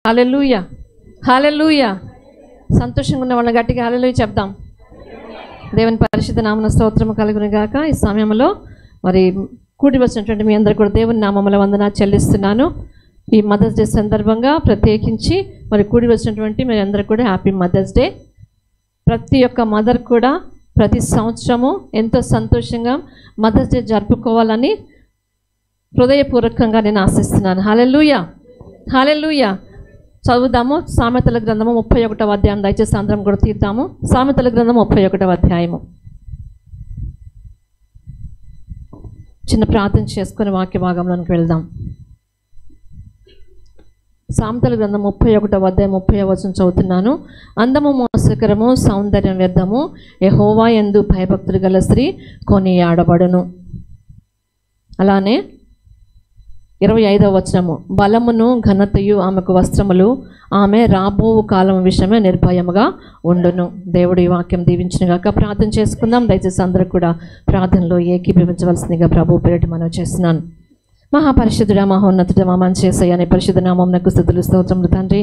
హల్లెలూయా, హల్లెలూయా. సంతోషంగా ఉన్న వాళ్ళని గట్టిగా హల్లెలూయా చెప్దాం. దేవుని పరిశుద్ధ నామమున స్తోత్రము కలుగును గాక. ఈ సమయంలో మరి కూడి వచ్చినటువంటి మీ అందరూ కూడా దేవుని నామములో వందనాలు చెల్లిస్తున్నాను. ఈ మదర్స్ డే సందర్భంగా ప్రత్యేకించి మరి కూడి వచ్చినటువంటి మీ అందరూ కూడా హ్యాపీ మదర్స్ డే. ప్రతి ఒక్క మదర్ కూడా ప్రతి సంవత్సరము ఎంతో సంతోషంగా మదర్స్ డే జరుపుకోవాలని హృదయపూర్వకంగా నేను ఆశిస్తున్నాను. హల్లెలూయా, హల్లెలూయా. చదువుదాము సామెతల గ్రంథము 31వ అధ్యాయం. దయచేసి అందరం కూడా తీద్దాము. సామెతల గ్రంథం 31వ అధ్యాయము. చిన్న ప్రార్థన చేసుకుని వాక్య భాగంలోనికి వెళ్దాం. సామెతల గ్రంథం 31వ అధ్యాయం 30వ వచనం చదువుతున్నాను. అందము మోసకరము, సౌందర్యం వ్యర్థము, యెహోవా యందు భయభక్తులు గల స్త్రీ కొనియాడబడును. అలానే 25వ వచనము, బలమును ఘనతయు ఆమెకు వస్త్రములు, ఆమె రాబో కాలం విషయమే నిర్భయముగా ఉండును. దేవుడు ఈ వాక్యం దీవించినగాక. ప్రార్థన చేసుకుందాం. దయచేసి అందరూ కూడా ప్రార్థనలో ఏకీభవించవలసిందిగా ప్రభు పేరిట మనవి చేస్తున్నాను. మహాపరిశుద్ధుడా, మహోన్నతుడా, మా మంచి యేసయ్య నీ పరిశుద్ధ నామమునకు స్తుతులు స్తోత్రములు తండ్రి.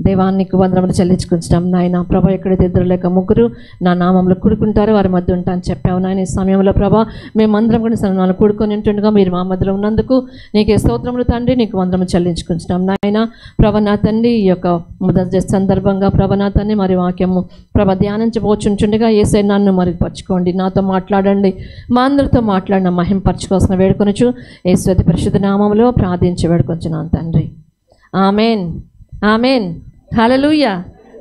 దేవానికి వందనములు చెల్లించుకుంటున్నాం నాయన. ప్రభా, ఎక్కడైతే ఇద్దరు లేక ముగ్గురు నా నామంలో కూడుకుంటారో వారి మధ్య ఉంటాను చెప్పావు నాయన. ఈ సమయంలో ప్రభా మేమందరం కూడా సన్మానాలు కూడుకొని ఉంటుండగా మీరు మా మధ్యలో ఉన్నందుకు నీకే స్తోత్రములు తండ్రి. నీకు వందనములు చెల్లించుకుంటున్నాం నాయన. ప్రభా నా తండ్రి, ఈ యొక్క మదర్స్ డే సందర్భంగా ప్రభా నా తండ్రి మరి వాక్యము ప్రభా ధ్యానించబోచుంటుండగా యేసయ్య నన్ను మరి పరచుకోండి, నాతో మాట్లాడండి, మా అందరితో మాట్లాడిన మహింపరచుకోవాల్సిన వేడుకొనొచ్చు యేసు పరిశుద్ధ నామములో ప్రార్థించి వేడుకొంచున్నాను తండ్రి. Amen, amen. Hallelujah,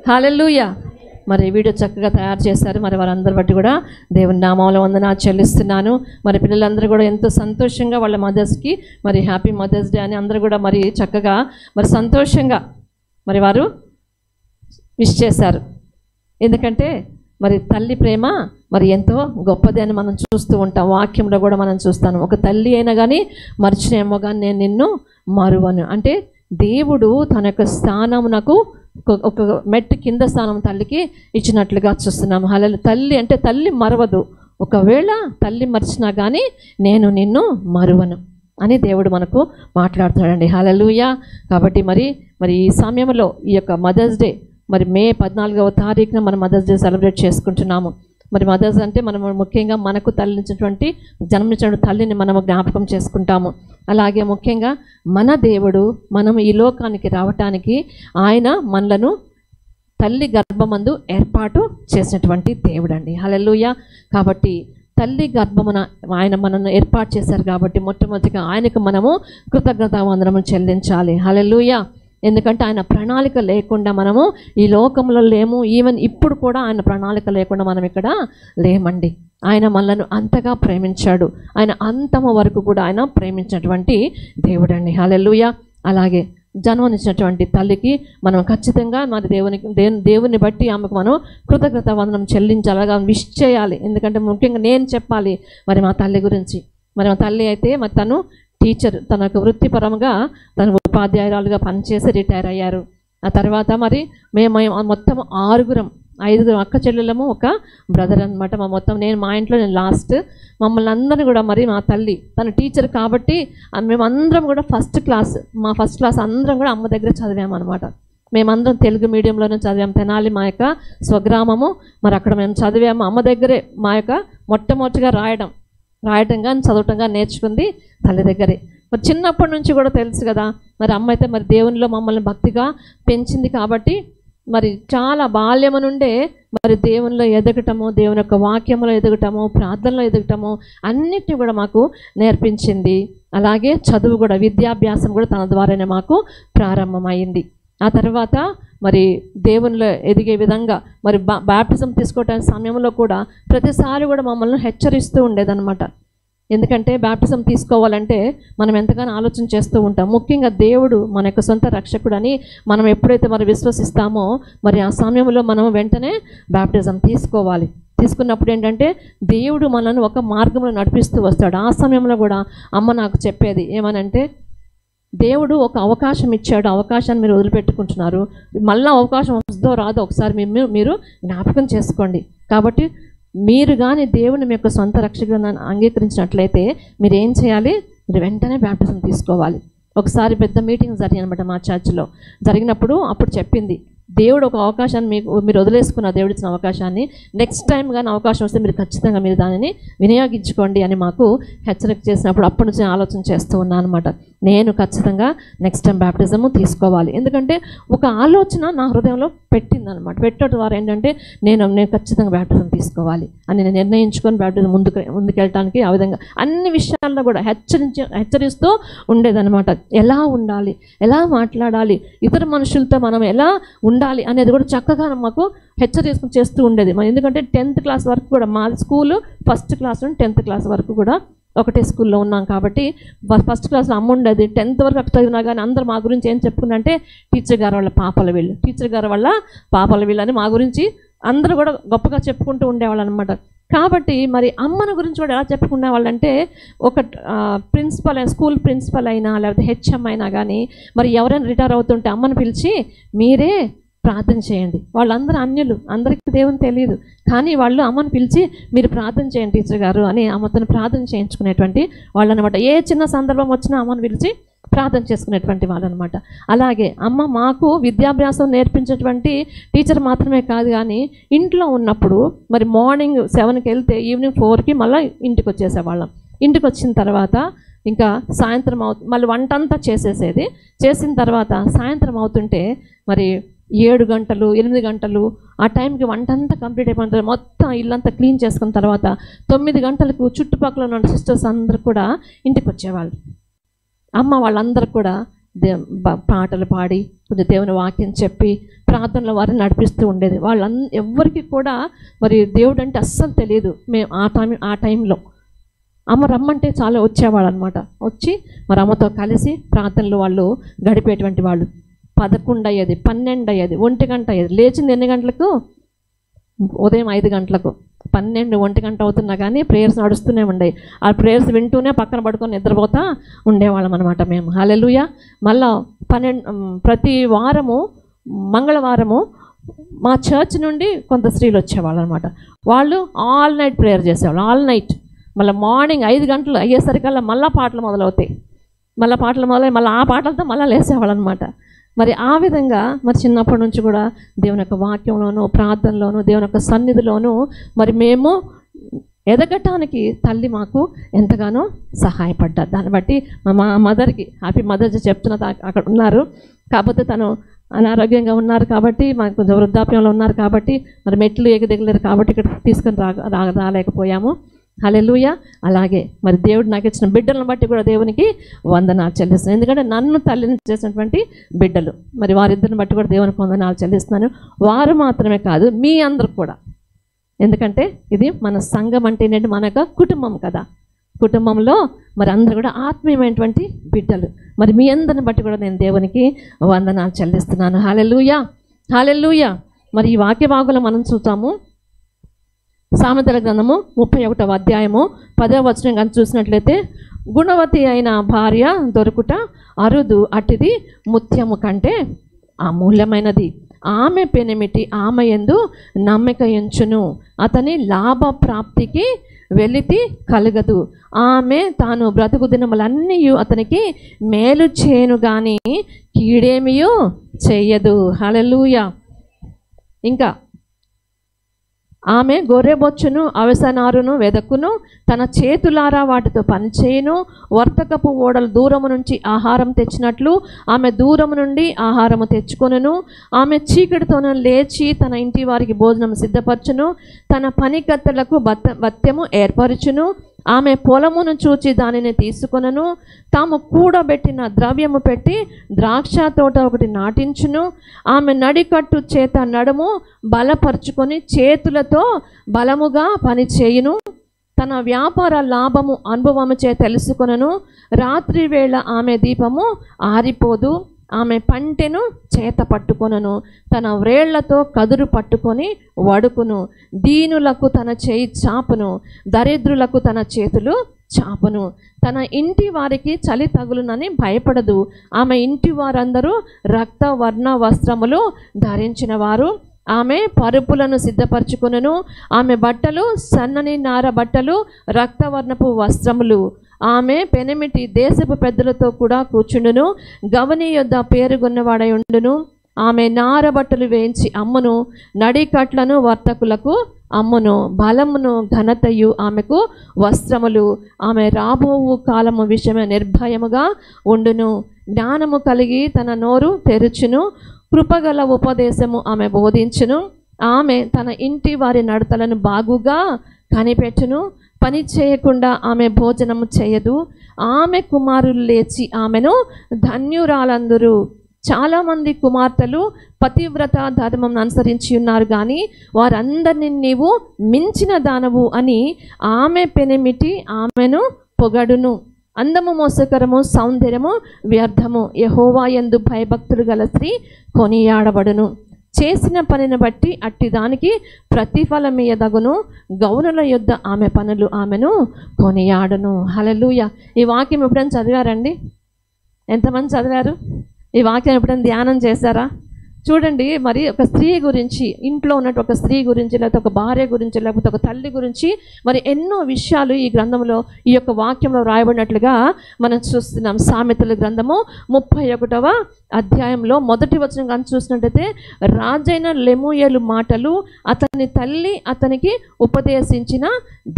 hallelujah. మరి వీడియో చక్కగా తయారు చేశారు. మరి వారందరి బట్టి కూడా దేవుని నామంలో వందనాలు చెల్లిస్తున్నాను. మరి పిల్లలందరూ కూడా ఎంతో సంతోషంగా వాళ్ళ మదర్స్కి మరి హ్యాపీ మదర్స్ డే అని అందరూ కూడా మరి చక్కగా మరి సంతోషంగా మరి వారు విష్ చేశారు. ఎందుకంటే మరి తల్లి ప్రేమ మరి ఎంతో గొప్పది అని మనం చూస్తూ ఉంటాం. వాక్యంలో కూడా మనం చూస్తాను. ఒక తల్లి అయినా కానీ మర్చినేమో కానీ నేను నిన్ను మరువను అంటే దేవుడు తన యొక్క స్థానమునకు ఒక మెట్టు కింద స్థానం తల్లికి ఇచ్చినట్లుగా చూస్తున్నాము. హల్లెలూయా. తల్లి అంటే తల్లి మరవదు. ఒకవేళ తల్లి మర్చినా కానీ నేను నిన్ను మరువను అని దేవుడు మనకు మాట్లాడుతున్నాడండి. హల్లెలూయా. కాబట్టి మరి ఈ సమయంలో ఈ యొక్క మదర్స్ డే మరి మే 14వ తారీఖున మనం మదర్స్ డే సెలబ్రేట్ చేసుకుంటున్నాము. మరి మదర్స్ అంటే మనము ముఖ్యంగా మనకు తల్లినిచ్చినటువంటి జన్మించిన తల్లిని మనము జ్ఞాపకం చేసుకుంటాము. అలాగే ముఖ్యంగా మన దేవుడు మనం ఈ లోకానికి రావటానికి ఆయన మనలను తల్లి గర్భమందు ఏర్పాటు చేసినటువంటి దేవుడు అండి. హల్లెలూయా. కాబట్టి తల్లి గర్భమున ఆయన మనల్ని ఏర్పాటు చేశారు కాబట్టి మొట్టమొదటిగా ఆయనకు మనము కృతజ్ఞతావందనము చెల్లించాలి. హల్లెలూయా. ఎందుకంటే ఆయన ప్రణాళిక లేకుండా మనము ఈ లోకంలో లేము. ఈవెన్ ఇప్పుడు కూడా ఆయన ప్రణాళిక లేకుండా మనం ఇక్కడ లేమండి. ఆయన మనలను అంతగా ప్రేమించాడు. ఆయన అంతము వరకు కూడా ఆయన ప్రేమించినటువంటి దేవుడు అండి. హల్లెలూయా. అలాగే జన్మనిచ్చినటువంటి తల్లికి మనం ఖచ్చితంగా మరి దేవుని బట్టి ఆమెకు మనం కృతజ్ఞత వందనం చెల్లించాలి, అలాగా విష్ చేయాలి. ఎందుకంటే ముఖ్యంగా నేను చెప్పాలి మరి మా తల్లి గురించి. మరి మా తల్లి అయితే మరి తను టీచర్, తనకు వృత్తిపరంగా తను ఉపాధ్యాయురాలుగా పనిచేసి రిటైర్ అయ్యారు. ఆ తర్వాత మరి మేము మొత్తం 5 అక్క చెల్లెలము, ఒక బ్రదర్ అనమాట. నేను మా ఇంట్లో నేను లాస్ట్. మమ్మల్ని అందరినీ కూడా మరి మా తల్లి తను టీచర్ కాబట్టి మేమందరం కూడా ఫస్ట్ క్లాస్ అందరం కూడా అమ్మ దగ్గర చదివామన్నమాట. మేమందరం తెలుగు మీడియంలోనే చదివాము. తెనాలి మా యొక్క స్వగ్రామము. మరి అక్కడ మేము చదివాము. అమ్మ దగ్గరే మా యొక్క మొట్టమొదటిగా రాయడం కానీ చదవటం కానీ నేర్చుకుంది తల్లి దగ్గరే. మరి చిన్నప్పటి నుంచి కూడా తెలుసు కదా మరి అమ్మ అయితే మరి దేవునిలో మమ్మల్ని భక్తిగా పెంచింది కాబట్టి మరి చాలా బాల్యము నుండే మరి దేవునిలో ఎదగటము, దేవుని యొక్క వాక్యంలో ఎదగటము, ప్రార్థనలో ఎదగటము అన్నిటిని కూడా మాకు నేర్పించింది. అలాగే చదువు కూడా, విద్యాభ్యాసం కూడా తన ద్వారానే మాకు ప్రారంభమైంది. ఆ తర్వాత మరి దేవునిలో ఎదిగే విధంగా మరి బాప్టిజం తీసుకోవటానికి సమయంలో కూడా ప్రతిసారి కూడా మమ్మల్ని హెచ్చరిస్తూ ఉండేదన్నమాట. ఎందుకంటే బాప్టిజం తీసుకోవాలంటే మనం ఎంతగానో ఆలోచన చేస్తూ ఉంటాం. ముఖ్యంగా దేవుడు మన యొక్క సొంత రక్షకుడని మనం ఎప్పుడైతే మరి విశ్వసిస్తామో మరి ఆ సమయంలో మనం వెంటనే బాప్టిజం తీసుకోవాలి. తీసుకున్నప్పుడు ఏంటంటే దేవుడు మనల్ని ఒక మార్గంలో నడిపిస్తూ వస్తాడు. ఆ సమయంలో కూడా అమ్మ నాకు చెప్పేది ఏమనంటే, దేవుడు ఒక అవకాశం ఇచ్చాడు, అవకాశాన్ని మీరు వదిలిపెట్టుకుంటున్నారు, మళ్ళీ అవకాశం వస్తుందో రాదో ఒకసారి మీరు జ్ఞాపకం చేసుకోండి. కాబట్టి మీరు కానీ దేవుని మీ యొక్క సొంత రక్షకులను అంగీకరించినట్లయితే మీరు ఏం చేయాలి? మీరు వెంటనే బాప్టిజం తీసుకోవాలి. ఒకసారి పెద్ద మీటింగ్ జరిగింది అనమాట మా చర్చ్లో. జరిగినప్పుడు అప్పుడు చెప్పింది, దేవుడు ఒక అవకాశాన్ని మీరు వదిలేసుకున్న దేవుడు ఇచ్చిన అవకాశాన్ని నెక్స్ట్ టైం కానీ అవకాశం వస్తే మీరు ఖచ్చితంగా మీరు దానిని వినియోగించుకోండి అని మాకు హెచ్చరిక చేసినప్పుడు అప్పటి నుంచి ఆలోచన చేస్తూ ఉన్నాను అనమాట. నేను ఖచ్చితంగా నెక్స్ట్ టైం బ్యాప్టిజము తీసుకోవాలి. ఎందుకంటే ఒక ఆలోచన నా హృదయంలో పెట్టిందనమాట. పెట్టడం ద్వారా ఏంటంటే నేను ఖచ్చితంగా బ్యాప్టిజం తీసుకోవాలి అని నేను నిర్ణయించుకొని బ్యాప్టిజం ముందుకెళ్ళటానికి ఆ విధంగా అన్ని విషయాల్లో కూడా హెచ్చరిస్తూ ఉండేదన్నమాట. ఎలా ఉండాలి, ఎలా మాట్లాడాలి, ఇతర మనుషులతో మనం ఎలా ఉండాలి అనేది కూడా చక్కగా మాకు హెచ్చరిక చేస్తూ ఉండేది. ఎందుకంటే 10th క్లాస్ వరకు కూడా మా స్కూలు 1st క్లాస్ నుండి 10th క్లాస్ వరకు కూడా ఒకటే స్కూల్లో ఉన్నాం కాబట్టి 1st క్లాస్లో అమ్మ ఉండేది. 10th వరకు అక్కడ చదివినా కానీ అందరూ మా గురించి ఏం చెప్పుకుంటే టీచర్ గారు వాళ్ళ పాపల వీళ్ళు, టీచర్ గారు వాళ్ళ పాపల వీళ్ళు అని మా గురించి అందరూ కూడా గొప్పగా చెప్పుకుంటూ ఉండేవాళ్ళు అనమాట. కాబట్టి మరి అమ్మను గురించి కూడా ఎలా చెప్పుకునే వాళ్ళంటే ఒక ప్రిన్సిపల్ స్కూల్ ప్రిన్సిపల్ అయినా లేకపోతే హెచ్ఎం అయినా కానీ మరి ఎవరైనా రిటైర్ అవుతుంటే అమ్మను పిలిచి మీరే ప్రార్థన చేయండి. వాళ్ళందరూ అన్యులు, అందరికీ దేవుని తెలియదు, కానీ వాళ్ళు అమ్మను పిలిచి మీరు ప్రార్థన చేయండి టీచర్ గారు అని అమ్మతో ప్రార్థన చేయించుకునేటువంటి వాళ్ళు అనమాట. ఏ చిన్న సందర్భం వచ్చినా అమ్మను పిలిచి ప్రార్థన చేసుకునేటువంటి వాళ్ళు అనమాట. అలాగే అమ్మ మాకు విద్యాభ్యాసం నేర్పించేటువంటి టీచర్ మాత్రమే కాదు, కానీ ఇంట్లో ఉన్నప్పుడు మరి మార్నింగ్ 7కి వెళ్తే ఈవినింగ్ 4కి మళ్ళీ ఇంటికి వచ్చేసేవాళ్ళం. ఇంటికి వచ్చిన తర్వాత ఇంకా సాయంత్రం మళ్ళీ వంట అంతా చేసేసేది. చేసిన తర్వాత సాయంత్రం అవుతుంటే మరి 7 గంటలు 8 గంటలు ఆ టైంకి వంట అంతా కంప్లీట్ అయిపోయిన తర్వాత మొత్తం ఇల్లంతా క్లీన్ చేసుకున్న తర్వాత 9 గంటలకు చుట్టుపక్కల ఉన్న సిస్టర్స్ అందరూ కూడా ఇంటికి వచ్చేవాళ్ళు. అమ్మ వాళ్ళందరూ కూడా పాటలు పాడి కొంచెం దేవుని వాక్యం చెప్పి ప్రార్థనలో వారిని నడిపిస్తూ ఉండేది. ఎవరికి కూడా మరి దేవుడు అంటే అస్సలు తెలియదు. మేము ఆ టైంలో అమ్మ రమ్మంటే చాలా వచ్చేవాళ్ళు అనమాట. వచ్చి మరి అమ్మతో కలిసి ప్రార్థనలు వాళ్ళు గడిపేటువంటి వాళ్ళు. 11 అయ్యేది, 12 అయ్యేది, 1 గంట అయ్యేది. లేచింది ఎన్ని గంటలకు? ఉదయం 5 గంటలకు. 12, 1 గంట అవుతున్నా కానీ ప్రేయర్స్ నడుస్తూనే ఉండేవి. ఆ ప్రేయర్స్ వింటూనే పక్కన పడుకొని నిద్రపోతా ఉండేవాళ్ళం అనమాట మేము. హల్లెలూయా. మళ్ళా ప్రతి వారము మంగళవారము మా చర్చ్ నుండి కొంత స్త్రీలు వచ్చేవాళ్ళు అనమాట. వాళ్ళు ఆల్ నైట్ ప్రేయర్ చేసేవాళ్ళు, ఆల్ నైట్. మళ్ళీ మార్నింగ్ 5 గంటలు అయ్యేసరికల్లా మళ్ళీ పాటలు మొదలవుతాయి. మళ్ళీ ఆ పాటలతో మళ్ళీ లేసేవాళ్ళు అనమాట. మరి ఆ విధంగా మరి చిన్నప్పటి నుంచి కూడా దేవుని యొక్క వాక్యంలోనూ ప్రార్థనలోనూ దేవుని యొక్క సన్నిధిలోనూ మరి మేము ఎదగటానికి తల్లి మాకు ఎంతగానో సహాయపడ్డారు. దాన్ని బట్టి మా మదర్కి హ్యాపీ మదర్స్ చెప్తున్న అక్కడ ఉన్నారు. కాకపోతే తను అనారోగ్యంగా ఉన్నారు కాబట్టి మాకు కొంచెం వృద్ధాప్యంలో ఉన్నారు కాబట్టి మరి మెట్లు ఎగదగలేరు కాబట్టి ఇక్కడ తీసుకొని రాలేకపోయాము. హల్లెలూయా. అలాగే మరి దేవుడు నాకు ఇచ్చిన బిడ్డలను బట్టి కూడా దేవునికి వందనాలు చెల్లిస్తున్నాను. ఎందుకంటే నన్ను తల్లిని చేసినటువంటి బిడ్డలు మరి వారిద్దరిని బట్టి కూడా దేవునికి వందనాలు చెల్లిస్తున్నాను. వారు మాత్రమే కాదు, మీ అందరూ కూడా. ఎందుకంటే ఇది మన సంఘం అంటే ఏంటంటే మన యొక్క కుటుంబం కదా. కుటుంబంలో మరి అందరూ కూడా ఆత్మీయమైనటువంటి బిడ్డలు. మరి మీ అందరిని బట్టి కూడా నేను దేవునికి వందనాలు చెల్లిస్తున్నాను. హల్లెలూయా, హల్లెలూయా. మరి ఈ వాక్య భాగంలో మనం చూస్తాము సామెతల గ్రంథము 31వ అధ్యాయము 10వ వచనం కానీ చూసినట్లయితే, గుణవతి అయిన భార్య దొరుకుట అరుదు, అట్టిది ముత్యము కంటే అమూల్యమైనది. ఆమె పెనిమిటి ఆమె యందు నమ్మిక ఎంచును, అతని లాభ ప్రాప్తికి వెలితి కలగదు. ఆమె తాను బ్రతుకు దినములన్నీ అతనికి మేలు చేయను కానీ కీడేమియో చెయ్యదు. హల్లెలూయా. ఇంకా ఆమె గొర్రెబొచ్చును అవసనారును వెదకును, తన చేతులారా వాటితో పనిచేయును. వర్తకపు ఓడలు దూరము నుంచి ఆహారం తెచ్చినట్లు ఆమె దూరము నుండి ఆహారము తెచ్చుకొనును. ఆమె చీకటితోన లేచి తన ఇంటి వారికి భోజనం సిద్ధపరచును, తన పనికత్తెలకు భత్యము ఏర్పరచును. ఆమె పొలమును చూచి దానిని తీసుకొనను, తాము కూడబెట్టిన ద్రవ్యము పెట్టి ద్రాక్ష తోట ఒకటి నాటించును. ఆమె నడికట్టు చేత నడుము బలపరుచుకొని చేతులతో బలముగా పనిచేయును. తన వ్యాపార లాభము అనుభవము చే తెలుసుకొనను. రాత్రి వేళ ఆమె దీపము ఆరిపోదు. ఆమె పంటెను చేత పట్టుకొనను, తన వ్రేళ్లతో కదురు పట్టుకొని వడుకును. దీనులకు తన చేయి చాపును, దరిద్రులకు తన చేతులు చాపును. తన ఇంటి వారికి చలి తగులునని భయపడదు. ఆమె ఇంటి వారందరూ రక్తవర్ణ వస్త్రములు ధరించిన వారు. ఆమె పరుపులను సిద్ధపరచుకొనును. ఆమె బట్టలు సన్నని నార బట్టలు, రక్తవర్ణపు వస్త్రములు. ఆమె పెనిమిటి దేశపు పెద్దలతో కూడా కూర్చుండును. గవని యొద్ద పేరుగొన్నవాడై ఉండును. ఆమె నారబట్టలు వేయించి అమ్మును, నడికట్లను వర్తకులకు అమ్మును. బలమును ఘనతయు ఆమెకు వస్త్రములు. ఆమె రాబోవు కాలము విషయమే నిర్భయముగా ఉండును. జ్ఞానము కలిగి తన నోరు తెరుచును. కృపగల ఉపదేశము ఆమె బోధించును. ఆమె తన ఇంటి వారి నడతలను బాగుగా కనిపెట్టును. పని చేయకుండా ఆమె భోజనము చేయదు. ఆమె కుమారులు లేచి ఆమెను ధన్యురాలందరూ. చాలామంది కుమార్తెలు పతివ్రత ధర్మం అనుసరించి ఉన్నారు, కానీ వారందరినీ నీవు మించిన దానవు అని ఆమె పెనిమిటి ఆమెను పొగడును. అందము మోసకరము, సౌందర్యము వ్యర్థము. యెహోవా యందు భయభక్తులు గల స్త్రీ కొనియాడబడును. చేసిన పనిని బట్టి అట్టి దానికి ప్రతిఫలమీయదగును. గౌనుల యొద్ద ఆమె పనులు ఆమెను కొనియాడును. హల్లెలూయా. ఈ వాక్యం ఎప్పుడైనా చదివారండి? ఎంతమంది చదివారు? ఈ వాక్యం ఎప్పుడైనా ధ్యానం చేశారా? చూడండి, మరి ఒక స్త్రీ గురించి, ఇంట్లో ఉన్నట్టు ఒక స్త్రీ గురించి, లేకపోతే ఒక భార్య గురించి, లేకపోతే ఒక తల్లి గురించి మరి ఎన్నో విషయాలు ఈ గ్రంథంలో, ఈ యొక్క వాక్యంలో రాయబడినట్లుగా మనం చూస్తున్నాం. సామెతల గ్రంథము 31వ అధ్యాయంలో 1వ వచనం కానీ చూసినట్టయితే, రాజైన లెమూయేలు మాటలు అతని తల్లి అతనికి ఉపదేశించిన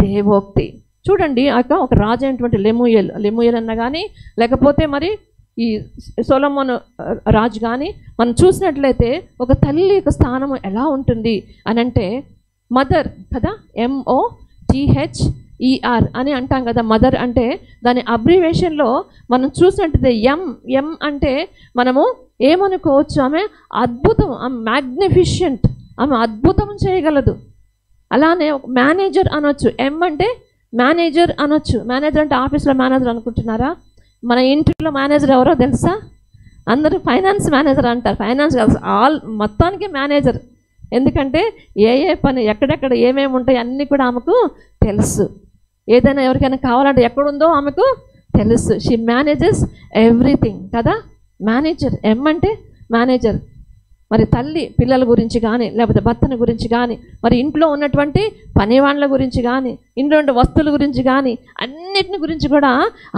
దేవోక్తి. చూడండి, ఒక రాజు అయినటువంటి లెమూయేలు అన్న కానీ, లేకపోతే మరి ఈ సొలొమోను రాజు కానీ మనం చూసినట్లయితే ఒక తల్లి యొక్క స్థానము ఎలా ఉంటుంది అని అంటే, మదర్ కదా, MOTHER అని అంటాం కదా. మదర్ అంటే దాని అబ్రివేషన్లో మనం చూసినట్టయితే ఎం అంటే మనము ఏమనుకోవచ్చు, ఆమె అద్భుతం, ఆమె మ్యాగ్నిఫిషెంట్, ఆమె అద్భుతం చేయగలదు. అలానే ఒక మేనేజర్ అనొచ్చు. M అంటే మేనేజర్ అనొచ్చు. మేనేజర్ అంటే ఆఫీస్లో మేనేజర్ అనుకుంటున్నారా? మన ఇంట్లో మేనేజర్ ఎవరో తెలుసా? అందరూ ఫైనాన్స్ మేనేజర్ అంటారు. ఫైనాన్స్ మొత్తానికి మేనేజర్. ఎందుకంటే ఏ పని ఎక్కడెక్కడ ఏమేమి ఉంటాయి అన్నీ కూడా ఆమెకు తెలుసు. ఏదైనా ఎవరికైనా కావాలంటే ఎక్కడుందో ఆమెకు తెలుసు. షీ మేనేజెస్ ఎవ్రీథింగ్ కదా, మేనేజర్. ఎం అంటే మేనేజర్. మరి తల్లి పిల్లల గురించి కానీ, లేకపోతే భర్తని గురించి కానీ, మరి ఇంట్లో ఉన్నటువంటి పనివాళ్ళ గురించి కానీ, ఇంట్లో ఉండే వస్తువుల గురించి కానీ, అన్నిటిని గురించి కూడా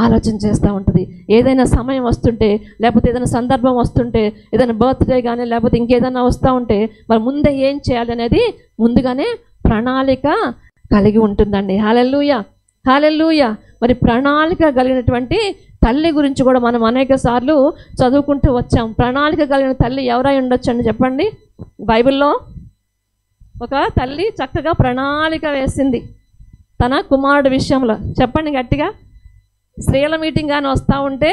ఆలోచన చేస్తూ ఉంటుంది. ఏదైనా సమయం వస్తుంటే, లేకపోతే ఏదైనా సందర్భం వస్తుంటే, ఏదైనా బర్త్డే కానీ, లేకపోతే ఇంకేదైనా వస్తూ ఉంటే మరి ముందే ఏం చేయాలి అనేది ముందుగానే ప్రణాళిక కలిగి ఉంటుందండి. హల్లెలూయా, హల్లెలూయా. మరి ప్రణాళిక కలిగినటువంటి తల్లి గురించి కూడా మనం అనేక సార్లు చదువుకుంటూ వచ్చాం. ప్రణాళిక కలిగిన తల్లి ఎవరై ఉండొచ్చు అండి చెప్పండి? బైబిల్లో ఒక తల్లి చక్కగా ప్రణాళిక వేసింది తన కుమారుడు విషయంలో. చెప్పండి గట్టిగా. స్త్రీల మీటింగ్ కానీ వస్తూ ఉంటే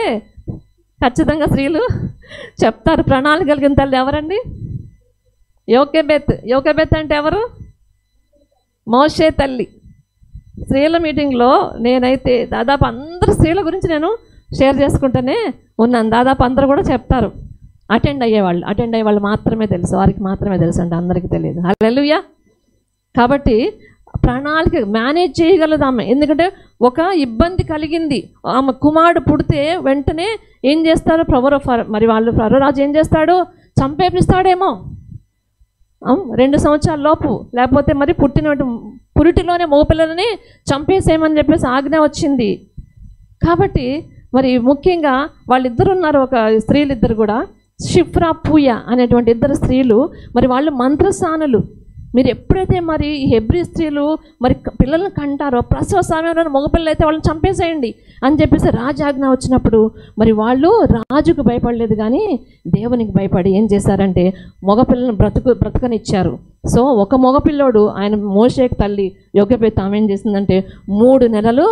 ఖచ్చితంగా స్త్రీలు చెప్తారు, ప్రణాళిక కలిగిన తల్లి ఎవరండి? యోకెబెత్ అంటే ఎవరు? మోషే తల్లి. స్త్రీల మీటింగ్లో నేనైతే దాదాపు అందరు స్త్రీల గురించి నేను షేర్ చేసుకుంటూనే ఉన్నాను. దాదాపు అందరూ కూడా చెప్తారు. అటెండ్ అయ్యే వాళ్ళు మాత్రమే తెలుసు, వారికి మాత్రమే తెలుసు అండి, అందరికీ తెలియదు. హల్లెలూయా. కాబట్టి ప్రణాళిక మేనేజ్ చేయగలదు ఆమె. ఎందుకంటే ఒక ఇబ్బంది కలిగింది. ఆమె కుమారుడు పుడితే వెంటనే ఏం చేస్తారు ఫరో రాజు ఏం చేస్తాడు? చంపేపిస్తాడేమో 2 సంవత్సరాల లోపు, లేకపోతే మరి పురిటిలోనే మగపిల్లలని చంపేసేయమని చెప్పేసి ఆజ్ఞ వచ్చింది. కాబట్టి మరి ముఖ్యంగా వాళ్ళిద్దరు ఉన్నారు, ఒక స్త్రీలిద్దరు కూడా, షిఫ్రా పూయ అనేటువంటి ఇద్దరు స్త్రీలు. మరి వాళ్ళు మంత్రసానులు. మీరు ఎప్పుడైతే మరి హెబ్రీ స్త్రీలు మరి పిల్లలను కంటారో, ప్రసవ సమయంలో మగపిల్లలు అయితే వాళ్ళని చంపేసేయండి అని చెప్పేసి రాజాజ్ఞ వచ్చినప్పుడు మరి వాళ్ళు రాజుకు భయపడలేదు, కానీ దేవునికి భయపడి ఏం చేశారంటే మగపిల్లని బ్రతకనిచ్చారు. సో ఒక మగపిల్లోడు ఆయన మోషేకి తల్లి యోకెబెత్ ఆమె ఏం చేసిందంటే 3 నెలలు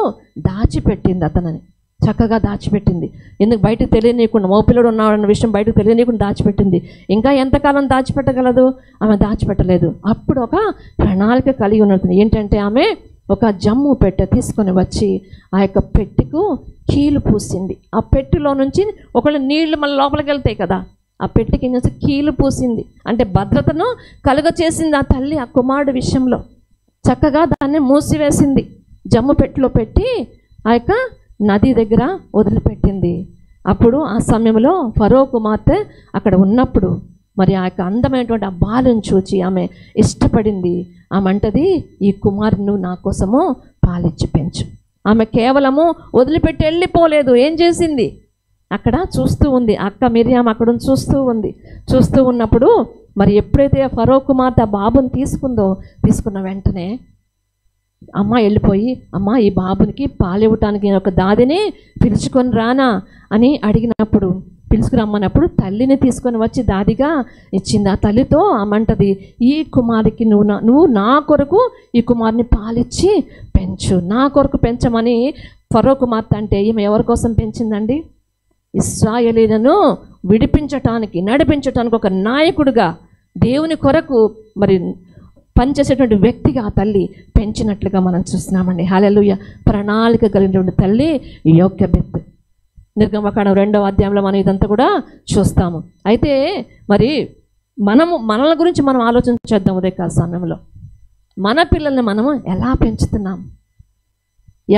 దాచిపెట్టింది. అతనని చక్కగా దాచిపెట్టింది. ఎందుకు బయటకు తెలియనీయకుండా, మగపిల్లడు ఉన్నాడన్న విషయం బయటకు తెలియనీయకుండా దాచిపెట్టింది. ఇంకా ఎంతకాలం దాచిపెట్టగలదు? ఆమె దాచిపెట్టలేదు. అప్పుడు ఒక ప్రణాళిక కలిగి ఉన్నది. ఏంటంటే ఆమె ఒక జమ్ము పెట్టె తీసుకొని వచ్చి ఆ యొక్క పెట్టెకు కీలు పూసింది. ఆ పెట్టెలో నుంచి ఒకళ్ళు నీళ్లు మళ్ళీ లోపలికి వెళ్తాయి కదా, ఆ పెట్టెకి ఏం చేసి కీలు పూసింది. అంటే భద్రతను కలుగ చేసింది ఆ తల్లి ఆ కుమారుడు విషయంలో. చక్కగా దాన్ని మూసివేసింది. జమ్ము పెట్టెలో పెట్టి ఆ యొక్క నది దగ్గర వదిలిపెట్టింది. అప్పుడు ఆ సమయంలో ఫరో కుమార్తె అక్కడ ఉన్నప్పుడు మరి ఆ యొక్క అందమైనటువంటి ఆ బాలుని చూచి ఆమె ఇష్టపడింది. ఆమె అంటది, ఈ కుమారుని నా కోసము పాలిచ్చి పెంచు. ఆమె కేవలము వదిలిపెట్టి వెళ్ళిపోలేదు. ఏం చేసింది? అక్కడ చూస్తూ ఉంది. అక్క మిరియాం అక్కడ చూస్తూ ఉంది. చూస్తూ ఉన్నప్పుడు మరి ఎప్పుడైతే ఫరో కుమార్తె ఆ బాబుని తీసుకున్న వెంటనే అమ్మ వెళ్ళిపోయి, అమ్మ ఈ బాబునికి పాలివ్వటానికి నేను ఒక దాదిని పిలుచుకొని రానా అని అడిగినప్పుడు, పిలుచుకురమ్మన్నప్పుడు తల్లిని తీసుకొని వచ్చి దాదిగా ఇచ్చింది. ఆ తల్లితో అమ్మంటది, ఈ కుమారికి నువ్వు నా కొరకు ఈ కుమారుని పాలిచ్చి పెంచు, నా కొరకు పెంచమని. ఫరో కుమార్తె అంటే ఈమె ఎవరి కోసం పెంచిందండి? ఇశ్రాయేలీయులను విడిపించటానికి, నడిపించటానికి ఒక నాయకుడిగా, దేవుని కొరకు మరి పనిచేసేటువంటి వ్యక్తిగా ఆ తల్లి పెంచినట్లుగా మనం చూస్తున్నామండి. హల్లెలూయా. ప్రణాళిక కలిగినటువంటి తల్లి యోకెబెత్. నిర్గమకాండం 2వ అధ్యాయంలో మనం ఇదంతా కూడా చూస్తాము. అయితే మరి మనల గురించి మనం ఆలోచన చేద్దాం. ఉదయకాల సమయంలో మన పిల్లల్ని మనము ఎలా పెంచుతున్నాము?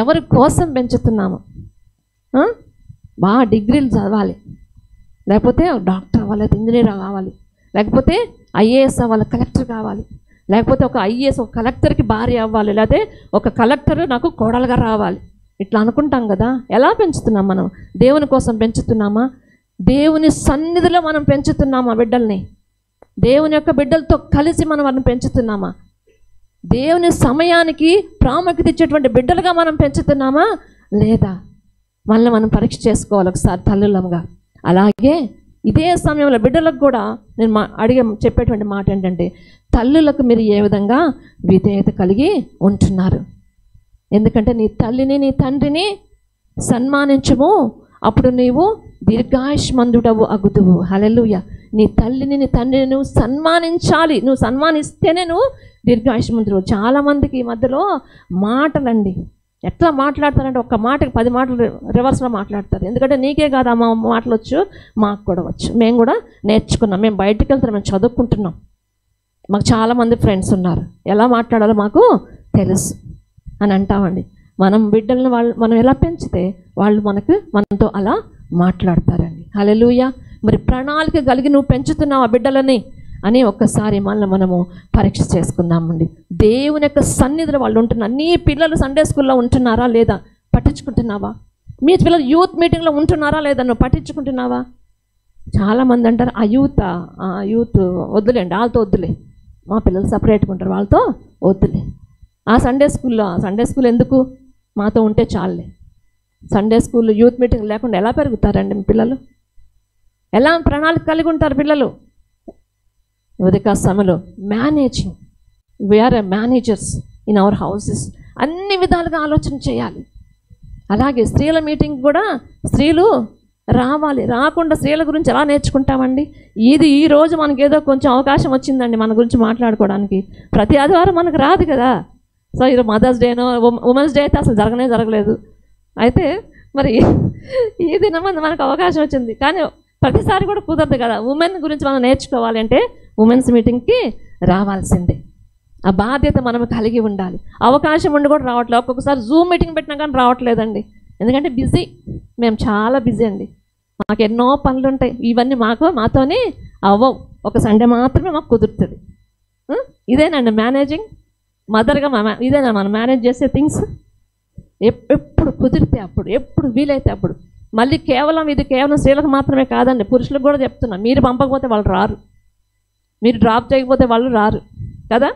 ఎవరి కోసం పెంచుతున్నాము? బాగా డిగ్రీలు చదవాలి, లేకపోతే డాక్టర్ అవ్వాలి, ఇంజనీర్ కావాలి, లేకపోతే ఐఏఎస్ అవ్వాలి, కలెక్టర్ కావాలి, లేకపోతే ఒక ఐఏఎస్ ఒక కలెక్టర్కి భార్య అవ్వాలి, లేకపోతే ఒక కలెక్టర్ నాకు కోడలుగా రావాలి. ఇట్లా అనుకుంటాం కదా. ఎలా పెంచుతున్నాం మనం? దేవుని కోసం పెంచుతున్నామా? దేవుని సన్నిధిలో మనం పెంచుతున్నామా బిడ్డల్ని? దేవుని యొక్క బిడ్డలతో కలిసి మనం వారిని పెంచుతున్నామా? దేవుని సమయానికి ప్రాముఖ్యత ఇచ్చేటువంటి బిడ్డలుగా మనం పెంచుతున్నామా లేదా? మనల్ని మనం పరీక్ష చేసుకోవాలి ఒకసారి తల్లులంగా. అలాగే ఇదే సమయంలో బిడ్డలకు కూడా నేను చెప్పేటువంటి మాట ఏంటంటే, తల్లులకు మీరు ఏ విధంగా విధేయత కలిగి ఉంటున్నారు? ఎందుకంటే నీ తల్లిని నీ తండ్రిని సన్మానించుము, అప్పుడు నీవు దీర్ఘాయుష్మంతుడవు అగుదువు. హల్లెలూయా. నీ తల్లిని నీ తండ్రిని నువ్వు సన్మానించాలి. నువ్వు సన్మానిస్తేనే నువ్వు దీర్ఘాయుష్మంతుడు. చాలామందికి ఈ మధ్యలో మాటలండి ఎట్లా మాట్లాడతారంటే, ఒక్క మాటకి 10 మాటలు రివర్స్లో మాట్లాడతారు. ఎందుకంటే నీకే కాదు అమ్మ మాటలు వచ్చు, మాకు కూడా వచ్చు, మేము కూడా నేర్చుకున్నాం, మేము బయటకు వెళ్తున్నాం, మేము చదువుకుంటున్నాం, మాకు చాలామంది ఫ్రెండ్స్ ఉన్నారు, ఎలా మాట్లాడాలో మాకు తెలుసు అని అంటామండి. మనం బిడ్డలను మనం ఎలా పెంచితే వాళ్ళు మనతో అలా మాట్లాడతారండి. హల్లెలూయా. మరి ప్రణాళిక కలిగి నువ్వు పెంచుతున్నావు ఆ బిడ్డలని అని ఒక్కసారి మనము పరీక్ష చేసుకుందామండి. దేవుని యొక్క సన్నిధిలో వాళ్ళు ఉంటున్నారు. నీ పిల్లలు సండే స్కూల్లో ఉంటున్నారా లేదా? పట్టించుకుంటున్నావా? మీ పిల్లలు యూత్ మీటింగ్లో ఉంటున్నారా లేదా? నువ్వు పట్టించుకుంటున్నావా? చాలామంది అంటారు ఆ యూత్ వద్దులేండి, వాళ్ళతో వద్దులే, మా పిల్లలు సపరేట్గా ఉంటారు, వాళ్ళతో వద్దులే. ఆ సండే స్కూల్ ఎందుకు? మాతో ఉంటే చాలులే. సండే స్కూల్ యూత్ మీటింగ్ లేకుండా ఎలా పెరుగుతారండి మీ పిల్లలు? ఎలా ప్రణాళిక కలిగి ఉంటారు పిల్లలు? ఉదయకా సమయంలో managing, we are managers in our houses. అన్ని విధాలుగా ఆలోచన చేయాలి. అలాగే స్త్రీల మీటింగ్ కూడా స్త్రీలు రావాలి. రాకుండా స్త్రీల గురించి ఎలా నేర్చుకుంటామండి? ఈ రోజు మనకి ఏదో కొంచెం అవకాశం వచ్చిందండి మన గురించి మాట్లాడుకోవడానికి. ప్రతి ఆదివారం మనకు రాదు కదా. సో ఈరోజు మదర్స్ డేనో ఉమెన్స్ డే అయితే అసలు జరగలేదు. అయితే మరి ఈ దినం మనకు అవకాశం వచ్చింది, కానీ ప్రతిసారి కూడా కుదరదు కదా. ఉమెన్ గురించి మనం నేర్చుకోవాలి అంటే ఉమెన్స్ మీటింగ్కి రావాల్సిందే. ఆ బాధ్యత మనం కలిగి ఉండాలి. అవకాశం ఉండి కూడా రావట్లేదు. ఒక్కొక్కసారి జూమ్ మీటింగ్ పెట్టినా కానీ రావట్లేదండి. ఎందుకంటే బిజీ, మేము చాలా బిజీ అండి, మాకు ఎన్నో పనులు ఉంటాయి. ఇవన్నీ మాతోనే అవ్వవు. ఒక సండే మాత్రమే మాకు కుదురుతుంది. ఇదేనండి మేనేజింగ్. మదర్గా ఇదేనా మనం మేనేజ్ చేసే థింగ్స్? ఎప్పుడు కుదిరితే అప్పుడు, ఎప్పుడు వీలైతే అప్పుడు. మళ్ళీ ఇది కేవలం స్త్రీలకు మాత్రమే కాదండి, పురుషులకు కూడా చెప్తున్నా. మీరు పంపకపోతే వాళ్ళు రారు, మీరు డ్రాప్ చేయకపోతే వాళ్ళు రారు కదా.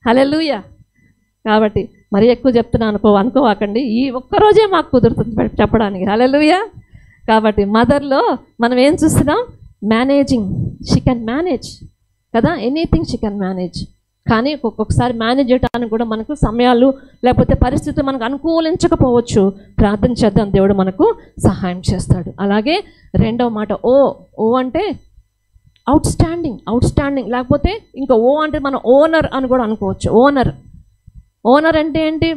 హల్లెలూయా. కాబట్టి మరి ఎక్కువ చెప్తున్నాను అనుకోవాకండి. ఈ ఒక్కరోజే మాకు కుదురుతుంది చెప్పడానికి. హల్లెలూయా. కాబట్టి మదర్లో మనం ఏం చూస్తున్నాం? మేనేజింగ్. షీ కెన్ మేనేజ్ కదా, ఎనీథింగ్ షీ కెన్ మేనేజ్. కానీ ఒక్కొక్కసారి మేనేజ్ చేయడానికి కూడా మనకు సమయాలు లేకపోతే పరిస్థితులు మనకు అనుకూలించకపోవచ్చు. ప్రార్థన చేద్దాం, దేవుడు మనకు సహాయం చేస్తాడు. అలాగే రెండవ మాట ఓ అంటే అవుట్ స్టాండింగ్, లేకపోతే ఇంకా ఓ అంటే మనం ఓనర్ అని కూడా అనుకోవచ్చు. ఓనర్ అంటే ఏంటి?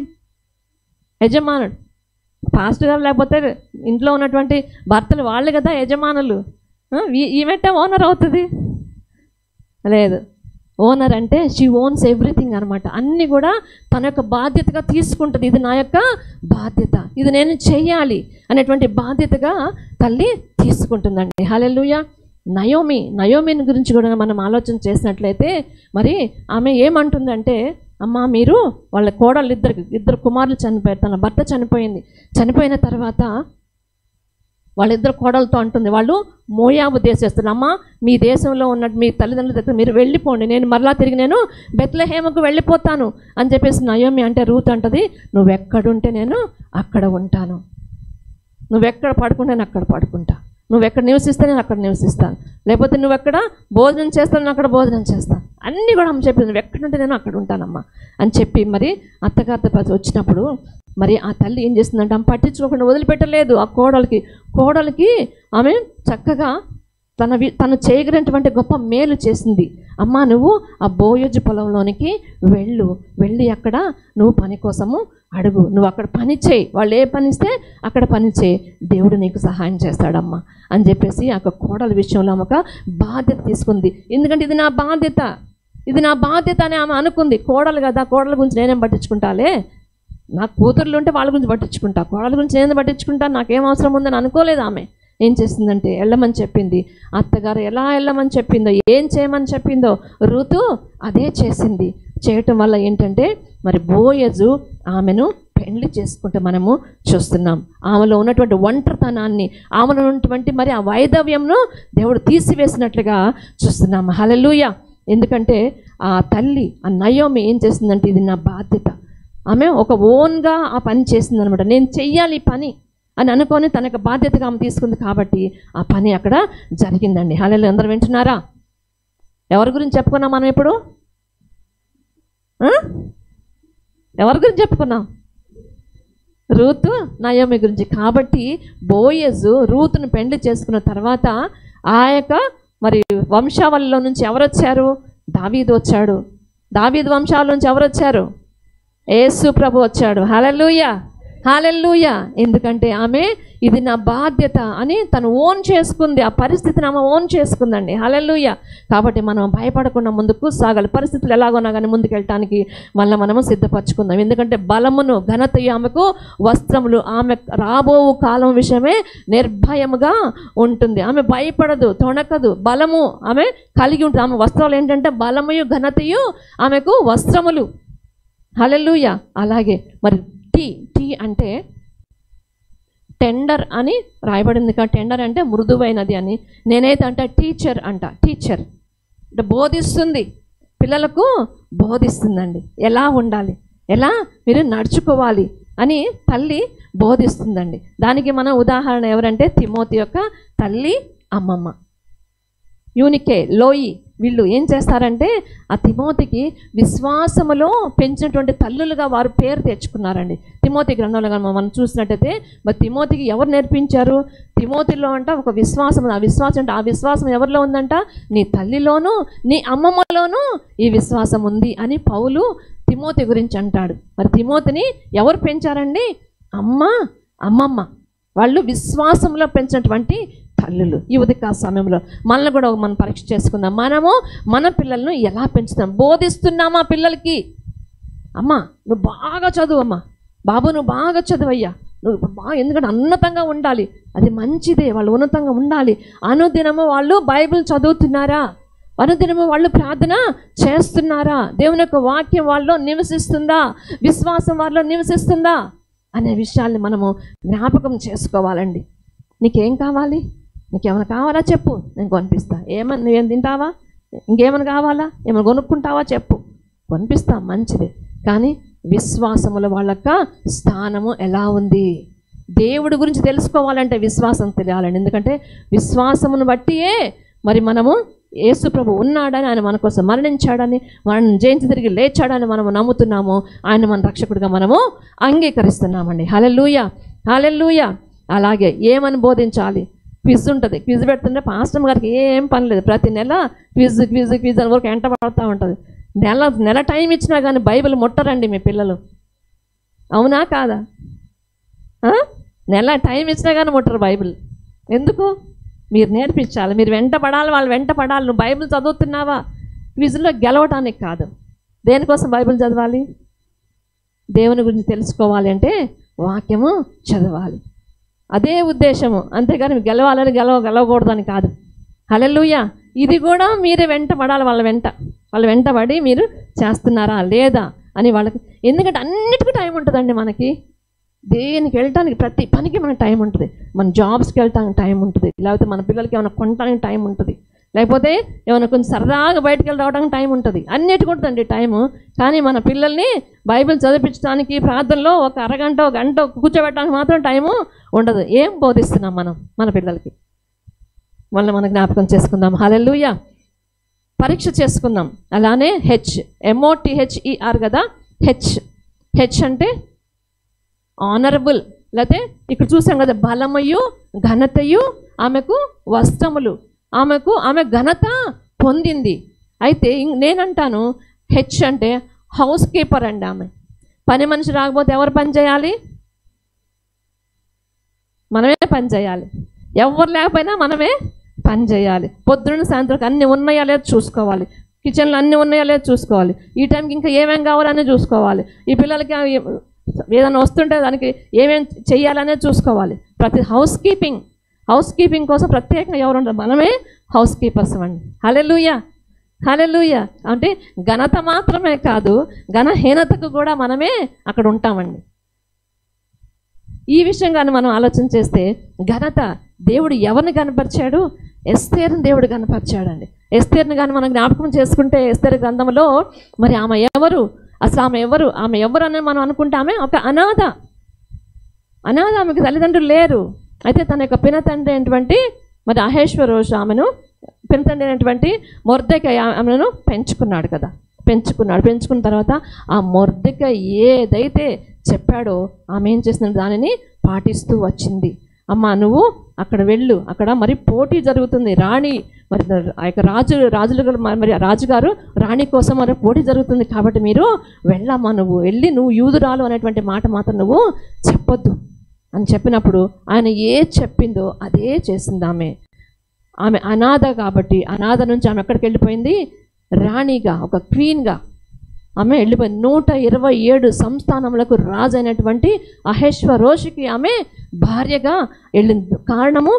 యజమానుడు. పాస్టర్ గారు లేకపోతే ఇంట్లో ఉన్నటువంటి భర్తలు వాళ్ళు కదా యజమానులు. ఈమెట్ట ఓనర్ అవుతుంది? లేదు. ఓనర్ అంటే షీ ఓన్స్ ఎవ్రీథింగ్ అనమాట. అన్నీ కూడా తన యొక్క బాధ్యతగా తీసుకుంటుంది. ఇది నా యొక్క బాధ్యత, ఇది నేను చెయ్యాలి అనేటువంటి బాధ్యతగా తల్లి తీసుకుంటుందండి. హల్లెలూయా. నయోమిని గురించి కూడా మనం ఆలోచన చేసినట్లయితే మరి ఆమె ఏమంటుందంటే, అమ్మ మీరు వాళ్ళ కోడళ్ళు ఇద్దరు కుమారులు చనిపోయారు, తన భర్త చనిపోయిన తర్వాత వాళ్ళిద్దరు కోడలతో అంటుంది, వాళ్ళు మోయాబు దేశస్తులు, అమ్మ మీ దేశంలో ఉన్నట్టు మీ తల్లిదండ్రుల దగ్గర మీరు వెళ్ళిపోండి, నేను మరలా తిరిగి నేను బెత్లెహేముకు వెళ్ళిపోతాను అని చెప్పేసి నయోమి అంటే రూత్ అంటది, నువ్వెక్కడుంటే నేను అక్కడ ఉంటాను, నువ్వెక్కడ పడుకుంటే నేను అక్కడ పడుకుంటా, నువ్వెక్కడ నివసిస్తే నేను అక్కడ నివసిస్తాను, లేకపోతే నువ్వెక్కడ భోజనం చేస్తాను నేను అక్కడ భోజనం చేస్తాను, అన్నీ కూడా అమ్మ చెప్పింది, నువ్వు ఎక్కడుంటే నేను అక్కడ ఉంటానమ్మా అని చెప్పి మరి అత్తగారితో వచ్చినప్పుడు మరి ఆ తల్లి ఏం చేస్తుందంటే ఆమె పట్టించుకోకుండా వదిలిపెట్టలేదు. ఆ కోడలికి ఆమె చక్కగా తను చేయగలిగినటువంటి గొప్ప మేలు చేసింది. అమ్మ నువ్వు ఆ బోయజు పొలంలోనికి వెళ్ళి అక్కడ నువ్వు పని కోసము అడుగు, నువ్వు అక్కడ పని చేయి, వాళ్ళు ఏ పని ఇస్తే అక్కడ పని చేయి, దేవుడు నీకు సహాయం చేస్తాడమ్మా అని చెప్పేసి ఆ కోడల విషయంలో ఆమె ఒక బాధ్యత తీసుకుంది. ఎందుకంటే ఇది నా బాధ్యత అని ఆమె అనుకుంది. కోడలు కదా, కోడల గురించి నేనేం పట్టించుకుంటాలే, నా కూతుర్లు ఉంటే వాళ్ళ గురించి పట్టించుకుంటా, కోడల గురించి నేను పట్టించుకుంటా, నాకేం అవసరం ఉందని అనుకోలేదు. ఆమె ఏం చేసిందంటే వెళ్ళమని చెప్పింది. అత్తగారు ఎలా వెళ్ళమని చెప్పిందో, ఏం చేయమని చెప్పిందో రూతు అదే చేసింది. చేయటం వల్ల ఏంటంటే మరి బోయజు ఆమెను పెళ్లి చేసుకుంటే మనము చూస్తున్నాం. ఆమెలో ఉన్నటువంటి ఒంటరితనాన్ని, ఆమెలో ఉన్నటువంటి మరి ఆ వైధవ్యంను దేవుడు తీసివేసినట్లుగా చూస్తున్నాం. హల్లెలూయా. ఎందుకంటే ఆ తల్లి ఆ నయోమి ఏం చేసిందంటే ఇది నా బాధ్యత, ఆమె ఒక ఓన్గా ఆ పని చేసిందనమాట. నేను చెయ్యాలి ఈ పని అని అనుకొని తన యొక్క బాధ్యతగా ఆమె తీసుకుంది కాబట్టి ఆ పని అక్కడ జరిగిందండి. హల్లెలూయా. అందరూ వింటున్నారా? ఎవరి గురించి చెప్పుకున్నాం మనం ఇప్పుడు? ఎవరి గురించి చెప్పుకున్నాం? రూతు నయోమి గురించి. కాబట్టి బోయజు రూతును పెండ్లి చేసుకున్న తర్వాత ఆ యొక్క మరి వంశావళిలో నుంచి ఎవరు వచ్చారు? దావీదు వచ్చాడు. దావీదు వంశాల నుంచి ఎవరు వచ్చారు? యేసు ప్రభు వచ్చాడు. హల్లెలూయా, హల్లెలూయా. ఎందుకంటే ఆమె ఇది నా బాధ్యత అని తను ఓన్ చేసుకుంది, ఆ పరిస్థితిని ఆమె ఓన్ చేసుకుందండి. హల్లెలూయా. కాబట్టి మనం భయపడకుండా ముందుకు సాగాలి. పరిస్థితులు ఎలాగోనా కానీ ముందుకెళ్ళటానికి మళ్ళీ మనము సిద్ధపరచుకుందాం. ఎందుకంటే బలమును ఘనతయు ఆమెకు వస్త్రములు, ఆమె రాబో కాలం విషయమే నిర్భయముగా ఉంటుంది. ఆమె భయపడదు, తొణకదు, బలము ఆమె కలిగి ఉంటుంది. ఆమె వస్త్రాలు ఏంటంటే బలముయు ఘనతయు ఆమెకు వస్త్రములు. హల్లెలూయా. అలాగే మరి టీ అంటే టెండర్ అని రాయబడింది. టెండర్ అంటే మృదువైనది అని. నేనైతే అంటే టీచర్ అంటే బోధిస్తుంది, పిల్లలకు బోధిస్తుందండి. ఎలా ఉండాలి, ఎలా మీరు నడుచుకోవాలి అని తల్లి బోధిస్తుందండి. దానికి మన ఉదాహరణ ఎవరంటే తిమోతి యొక్క తల్లి అమ్మమ్మ యూనికే, లోయి. వీళ్ళు ఏం చేస్తారంటే ఆ తిమోతికి విశ్వాసములో పెంచినటువంటి తల్లులుగా వారు పేరు తెచ్చుకున్నారండి. తిమోతి గ్రంథంలో మనం చూసినట్టయితే మరి తిమోతికి ఎవరు నేర్పించారు? తిమోతిలో అంట ఒక విశ్వాసం. ఆ విశ్వాసం అంటే ఆ విశ్వాసం ఎవరిలో ఉందంట? నీ తల్లిలోనూ నీ అమ్మమ్మలోనూ ఈ విశ్వాసం ఉంది అని పౌలు తిమోతి గురించి అంటాడు. మరి తిమోతిని ఎవరు పెంచారండి? అమ్మమ్మ. వాళ్ళు విశ్వాసంలో పెంచినటువంటి తల్లులు. ఈ ఉదయ సమయంలో మనల్ని కూడా మనం పరీక్ష చేసుకుందాం. మనము మన పిల్లలను ఎలా పెంచుతాం? బోధిస్తున్నామా పిల్లలకి? అమ్మ నువ్వు బాగా చదువు, అమ్మ బాబు నువ్వు బాగా చదువయ్యా, నువ్వు బాగా, ఎందుకంటే ఉన్నతంగా ఉండాలి, అది మంచిదే, వాళ్ళు ఉన్నతంగా ఉండాలి. అనుదినము వాళ్ళు బైబిల్ చదువుతున్నారా? అనుదినము వాళ్ళు ప్రార్థన చేస్తున్నారా? దేవుని యొక్క వాక్యం వాళ్ళలో నివసిస్తుందా? విశ్వాసం వాళ్ళలో నివసిస్తుందా అనే విషయాల్ని మనము జ్ఞాపకం చేసుకోవాలండి. నీకేం కావాలి? నీకేమైనా కావాలా చెప్పు, నేను కొనిపిస్తా. నువ్వేం తింటావా? ఇంకేమైనా కావాలా? ఏమైనా కొనుక్కుంటావా చెప్పు, కొనిపిస్తా, మంచిది. కానీ విశ్వాసముల వాళ్ళ యొక్క స్థానము ఎలా ఉంది? దేవుడి గురించి తెలుసుకోవాలంటే విశ్వాసం తెలియాలండి. ఎందుకంటే విశ్వాసమును బట్టియే మరి మనము యేసు ప్రభు ఉన్నాడని, ఆయన మన కోసం మరణించాడని, మనం జయించి తిరిగి లేచాడని మనము నమ్ముతున్నాము. ఆయన మన రక్షకుడిగా మనము అంగీకరిస్తున్నామండి. హల్లెలూయా, హల్లెలూయా. అలాగే ఏమని బోధించాలి? క్విజ్ ఉంటుంది. క్విజ్ పెడుతుంటే పాస్టర్ గారికి ఏం పని లేదు, ప్రతి నెల క్విజ్ అని వరకు ఎంట పడుతూ ఉంటుంది. నెల టైం ఇచ్చినా కానీ బైబిల్ ముట్టరండి మీ పిల్లలు. అవునా కాదా? నెల టైం ఇచ్చినా కానీ ముట్టరు బైబిల్. ఎందుకు? మీరు నేర్పించాలి, మీరు వెంట పడాలి, వాళ్ళు వెంట పడాలి. నువ్వు బైబిల్ చదువుతున్నావా? క్విజ్లో గెలవటానికి కాదు. దేనికోసం బైబిల్ చదవాలి? దేవుని గురించి తెలుసుకోవాలి అంటే వాక్యము చదవాలి, అదే ఉద్దేశము. అంతేగాని గెలవాలని గెలవకూడదని కాదు. హల్లెలూయా. ఇది కూడా మీరే వెంట పడాలి, వాళ్ళ వెంట పడి మీరు చేస్తున్నారా లేదా అని వాళ్ళకి, ఎందుకంటే అన్నిటికీ టైం ఉంటుందండి మనకి. దేనికి వెళ్ళటానికి ప్రతి పనికి మనకు టైం ఉంటుంది. మన జాబ్స్కి వెళ్ళటానికి టైం ఉంటుంది, లేకపోతే మన పిల్లలకి ఏమైనా కొనటానికి టైం ఉంటుంది, లేకపోతే ఏమైనా కొంచెం సరదాగా బయటకు వెళ్ళి రావడానికి టైం ఉంటుంది, అన్నిటికీ ఉంటుందండి టైము. కానీ మన పిల్లల్ని బైబిల్ చదివించడానికి ప్రార్థనలో ఒక అరగంట ఒక గంట కూర్చోబెట్టడానికి మాత్రం టైము ఉండదు. ఏం బోధిస్తున్నాం మనం మన పిల్లలకి? మళ్ళీ మనం జ్ఞాపకం చేసుకుందాం. హల్లెలూయా. పరీక్ష చేసుకుందాం. అలానే MOTHER కదా. హెచ్ అంటే ఆనరబుల్, లేకపోతే ఇక్కడ చూసాం కదా, బలమయు ఘనతయు ఆమెకు వస్త్రములు. ఆమె ఘనత పొందింది. అయితే నేనంటాను హెచ్ అంటే హౌస్ కీపర్ అండి. ఆమె పని మనిషి రాకపోతే ఎవరు పని చేయాలి? మనమే పని చేయాలి. ఎవరు లేకపోయినా మనమే పని చేయాలి. పొద్దున్న సాయంత్రం అన్నీ ఉన్నాయా లేదు చూసుకోవాలి, కిచెన్లో అన్నీ ఉన్నాయా లేదు చూసుకోవాలి, ఈ టైంకి ఇంకా ఏమేం కావాలనే చూసుకోవాలి, ఈ పిల్లలకి ఏదైనా వస్తుంటే దానికి ఏమేం చెయ్యాలనే చూసుకోవాలి. ప్రతి హౌస్ కీపింగ్ కోసం ప్రత్యేకంగా ఎవరు ఉంటారు? మనమే హౌస్ కీపర్స్ అండి. హల్లెలూయా. హల్లెలూయా. అంటే ఘనత మాత్రమే కాదు, ఘనహీనతకు కూడా మనమే అక్కడ ఉంటామండి. ఈ విషయంగానే మనం ఆలోచన చేస్తే ఘనత దేవుడు ఎవరిని కనపరిచాడు? ఎస్తేరుని దేవుడు కనపరిచాడండి. ఎస్తేరుని కానీ మనం జ్ఞాపకం చేసుకుంటే ఎస్తేరు గ్రంథంలో మరి ఆమె ఎవరు, అసలు ఆమె ఎవరు అని మనం అనుకుంటే ఆమె ఒక అనాథ. ఆమెకు తల్లిదండ్రులు లేరు. అయితే తన యొక్క పినతండ్రి అయినటువంటి మరి అహేశ్వరోషు ఆమెను, పినతండ్రి అయినటువంటి మొర్దెకై ఆమెను పెంచుకున్నాడు కదా. పెంచుకున్న తర్వాత ఆ మొర్దెకై ఏదైతే చెప్పాడో ఆమె ఏం చేసిన దానిని పాటిస్తూ వచ్చింది. అమ్మ నువ్వు అక్కడ వెళ్ళు, అక్కడ మరి పోటీ జరుగుతుంది, రాణి మరి ఆ యొక్క రాజులు మరి రాజుగారు రాణి కోసం మరి పోటీ జరుగుతుంది, కాబట్టి మీరు వెళ్ళమ్మా, నువ్వు వెళ్ళి నువ్వు యూదురాలు అనేటువంటి మాట మాత్రం నువ్వు చెప్పొద్దు అని చెప్పినప్పుడు ఆయన చెప్పిందో అదే చేసింది. ఆమె అనాథ కాబట్టి అనాథ నుంచి ఆమె ఎక్కడికి వెళ్ళిపోయింది? రాణిగా, ఒక క్వీన్గా ఆమె వెళ్ళిపోయింది. 127 సంస్థానములకు రాజు అయినటువంటి అహేశ్వరోషుకి ఆమె భార్యగా వెళ్ళింది. కారణము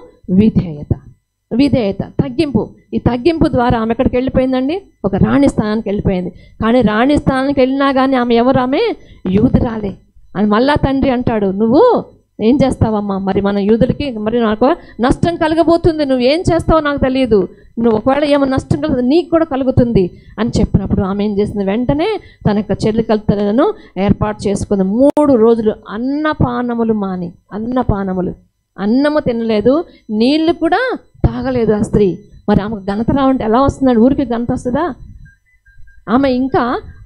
విధేయత, తగ్గింపు. ఈ తగ్గింపు ద్వారా ఆమె ఎక్కడికి వెళ్ళిపోయిందండి? ఒక రాణి స్థానానికి వెళ్ళిపోయింది. కానీ రాణి స్థానానికి వెళ్ళినా కానీ ఆమె ఎవరు? ఆమె యూదురాలే అని మళ్ళా తండ్రి అంటాడు, నువ్వు ఏం చేస్తావమ్మా? మరి మన యూదులకి మరి నాకు నష్టం కలగబోతుంది, నువ్వు ఏం చేస్తావో నాకు తెలియదు, నువ్వు ఒకవేళ ఏమో నష్టం కలుగుతుంది నీకు కూడా కలుగుతుంది అని చెప్పినప్పుడు ఆమె ఏం చేసింది? వెంటనే తన యొక్క చెల్లికత్తెలను ఏర్పాటు చేసుకుంది. 3 రోజులు అన్నపానములు మాని, అన్నము తినలేదు, నీళ్లు కూడా తాగలేదు ఆ స్త్రీ. మరి ఆమెకు ఘనత రావంటే ఎలా వస్తుందండి? ఊరికి ఘనత వస్తుందా?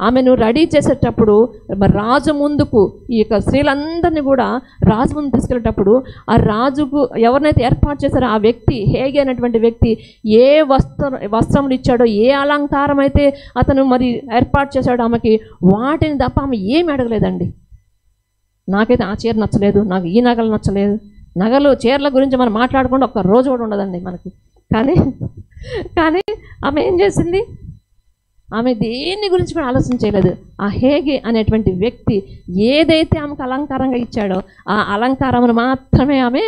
ఆమెను రెడీ చేసేటప్పుడు మరి రాజు ముందుకు ఈ యొక్క స్త్రీలందరినీ కూడా రాజు ముందు తీసుకెళ్ళేటప్పుడు ఆ రాజుకు ఎవరినైతే ఏర్పాటు చేశారో ఆ వ్యక్తి, హేగి అనేటువంటి వ్యక్తి ఏ వస్త్రములు ఇచ్చాడో, ఏ అలంకారం అయితే అతను మరి ఏర్పాటు చేశాడో ఆమెకి, వాటిని తప్ప ఆమె ఏమి అడగలేదండి. నాకైతే ఆ చీర నచ్చలేదు, నాకు ఈ నగలు నచ్చలేదు. నగలు చీరల గురించి మనం మాట్లాడకుండా ఒక్క రోజు కూడా ఉండదండి మనకి. కానీ ఆమె ఏం చేసింది? ఆమె దేని గురించి కూడా ఆలోచన చేయలేదు. ఆ హేగి అనేటువంటి వ్యక్తి ఏదైతే ఆమెకు అలంకారంగా ఇచ్చాడో ఆ అలంకారమును మాత్రమే ఆమె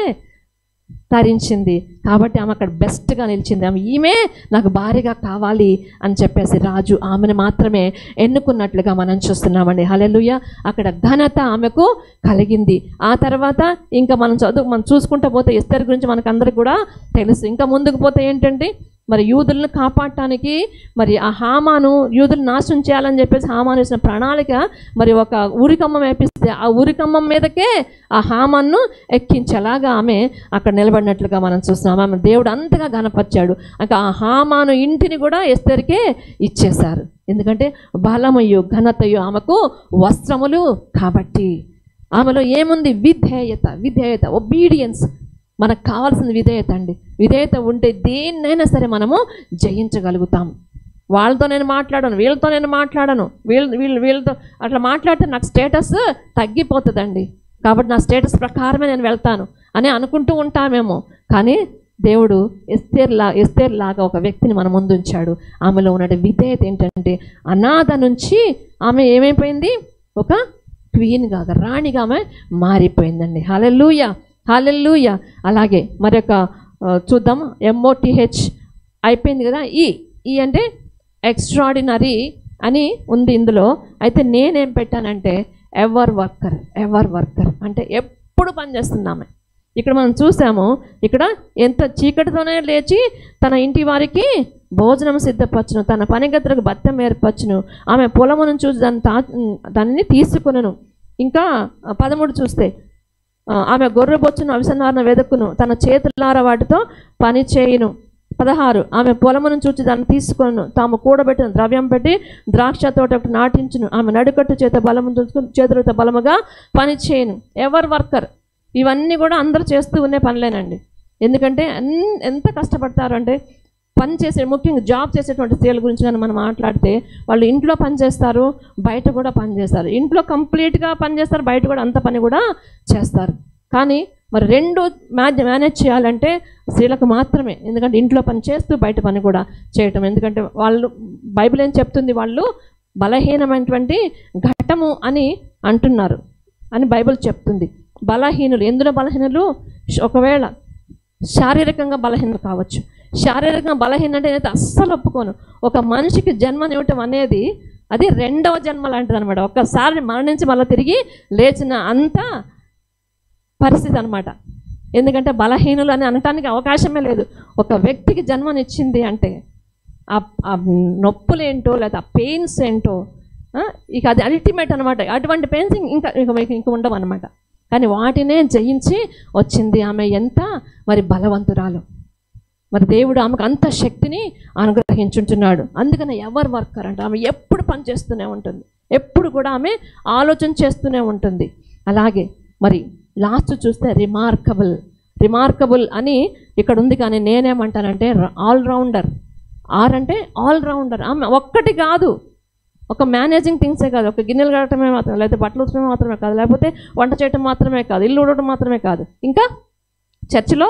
ధరించింది. కాబట్టి ఆమె అక్కడ బెస్ట్గా నిలిచింది. ఈమె నాకు భార్యగా కావాలి అని చెప్పేసి రాజు ఆమెను మాత్రమే ఎన్నుకున్నట్లుగా మనం చూస్తున్నామండి. హల్లెలూయా. అక్కడ ఘనత ఆమెకు కలిగింది. ఆ తర్వాత ఇంకా మనం చూసుకుంటూ పోతే ఎస్తేరు గురించి మనకు అందరికి కూడా తెలుసు. ఇంకా ముందుకు పోతే ఏంటంటే మరి యూదులను కాపాడటానికి మరి ఆ హామాను యూదులు నాశనం చేయాలని చెప్పేసి హామాను వేసిన ప్రణాళిక, మరి ఒక ఉరికమ్మం వేపిస్తే ఆ ఉరికమ్మం మీదకే ఆ హామాను ఎక్కించేలాగా ఆమె అక్కడ నిలబడినట్లుగా మనం చూస్తున్నాం. ఆమె దేవుడు అంతగా ఘనపరిచాడు. ఇంకా ఆ హామాను ఇంటిని కూడా ఎస్తేరుకే ఇచ్చేశారు. ఎందుకంటే బలమయు ఘనతయు ఆమెకు వస్త్రములు కాబట్టి. ఆమెలో ఏముంది? విధేయత, ఒబీడియన్స్. మనకు కావాల్సిన విధేయత అండి. విధేయత ఉంటే దేన్నైనా సరే మనము జయించగలుగుతాం. వాళ్ళతో నేను మాట్లాడను, వీళ్ళతో నేను మాట్లాడను, వీళ్ళతో అట్లా మాట్లాడితే నాకు స్టేటస్ తగ్గిపోతుందండి, కాబట్టి నా స్టేటస్ ప్రకారమే నేను వెళ్తాను అని అనుకుంటూ ఉంటామేమో. కానీ దేవుడు ఎస్తేర్ లాగా ఒక వ్యక్తిని మన ముందు ఉంచాడు. ఆమెలో ఉన్న విధేయత ఏంటంటే అనాథ నుంచి ఆమె ఏమైపోయింది? ఒక క్వీన్గా, రాణిగా ఆమె మారిపోయిందండి. హల్లెలూయా. అలాగే మరొక చూద్దాం. MOTH అయిపోయింది కదా. ఈ అంటే ఎక్స్ట్రాడినరీ అని ఉంది ఇందులో. అయితే నేనేం పెట్టానంటే ఎవర్ వర్కర్ అంటే ఎప్పుడు పనిచేస్తున్నామే. ఇక్కడ మనం చూసాము, ఇక్కడ ఎంత చీకటితోనే లేచి తన ఇంటి వారికి భోజనం సిద్ధపరచును, తన పనిగతులకు బత్తం ఏర్పరచును, ఆమె పొలమును చూసి దాన్ని తీసుకును. ఇంకా 13 చూస్తే ఆమె గొర్రెబొచ్చును అవిసన్నారన వెదకును, తన చేతులార వాటితో పని చేయును. 16 ఆమె పొలమును చూచి దాన్ని తీసుకొను, తాము కూడబెట్టిన ద్రవ్యం పెట్టి ద్రాక్ష తోట ఒకటి నాటించును, ఆమె నడుకట్టు చేతులతో బలముగా పని చేయను. ఎవర్ వర్కర్ ఇవన్నీ కూడా అందరూ చేస్తూ ఉండే పనులేనండి. ఎందుకంటే ఎంత కష్టపడతారు అంటే పని చేసే, ముఖ్యంగా జాబ్ చేసేటువంటి స్త్రీల గురించి కానీ మనం మాట్లాడితే వాళ్ళు ఇంట్లో పని చేస్తారు, బయట కూడా పని చేస్తారు. ఇంట్లో కంప్లీట్గా పని చేస్తారు, బయట కూడా అంత పని కూడా చేస్తారు. కానీ మరి రెండు మేనేజ్ చేయాలంటే స్త్రీలకు మాత్రమే. ఎందుకంటే ఇంట్లో పని చేస్తూ బయట పని కూడా చేయటం. ఎందుకంటే వాళ్ళు బైబిల్ ఏం చెప్తుంది, వాళ్ళు బలహీనమైనటువంటి ఘటము అని అంటున్నారు అని బైబిల్ చెప్తుంది. బలహీనులు ఎందులో బలహీనులు? ఒకవేళ శారీరకంగా బలహీనలు కావచ్చు. శారీరకంగా బలహీన అంటే నేనైతే అస్సలు ఒప్పుకోను. ఒక మనిషికి జన్మనివ్వటం అనేది అది రెండవ జన్మ లాంటిది అనమాట. ఒక్కసారి మరణించి మళ్ళీ తిరిగి లేచిన అంత పరిస్థితి అనమాట. ఎందుకంటే బలహీనులు అని అనటానికి అవకాశమే లేదు. ఒక వ్యక్తికి జన్మనిచ్చింది అంటే ఆ నొప్పులు ఏంటో లేదా ఆ పెయిన్స్ ఏంటో ఇక అది అల్టిమేట్ అనమాట. అటువంటి పెయిన్స్ ఇంకా ఉండవు అనమాట. కానీ వాటినే జయించి వచ్చింది ఆమె. ఎంత మరి బలవంతురాలు! మరి దేవుడు ఆమెకు అంత శక్తిని అనుగ్రహించుంటున్నాడు. అందుకని ఎవర్ వర్కర్ అంటే ఆమె ఎప్పుడు పని చేస్తూనే ఉంటుంది, ఎప్పుడు కూడా ఆమె ఆలోచన చేస్తూనే ఉంటుంది. అలాగే మరి లాస్ట్ చూస్తే రిమార్కబుల్ అని ఇక్కడ ఉంది. కానీ నేనేమంటానంటే ఆల్రౌండర్. అంటే ఆల్రౌండర్. ఆమె ఒక్కటి కాదు, ఒక మేనేజింగ్ థింగ్సే కాదు, ఒక గిన్నెలు కట్టడమే మాత్రమే, లేకపోతే బట్టలు ఉతకడమే మాత్రమే కాదు, లేకపోతే వంట చేయటం మాత్రమే కాదు, ఇల్లు ఊడటం మాత్రమే కాదు, ఇంకా చర్చిలో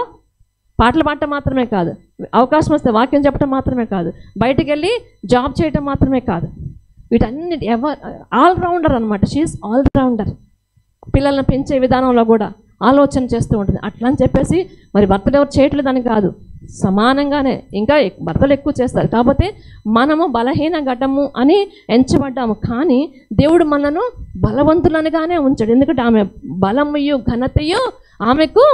పాటలు పాడటం మాత్రమే కాదు, అవకాశం వస్తే వాక్యం చెప్పడం మాత్రమే కాదు, బయటికి వెళ్ళి జాబ్ చేయటం మాత్రమే కాదు. వీటన్నిటి ఆల్రౌండర్ అనమాట. She is all rounder. పిల్లల్ని పెంచే విధానంలో కూడా ఆలోచన చేస్తూ ఉంటుంది. అట్లా అని చెప్పేసి మరి భర్తలు ఎవరు చేయట్లేదని కాదు, సమానంగానే ఇంకా భర్తలు ఎక్కువ చేస్తారు. కాకపోతే మనము బలహీన ఘటము అని ఎంచబడ్డాము. కానీ దేవుడు మనను బలవంతులనిగానే ఉంచాడు. ఎందుకంటే ఆమె బలముయు ఘనతయు ఆమెకు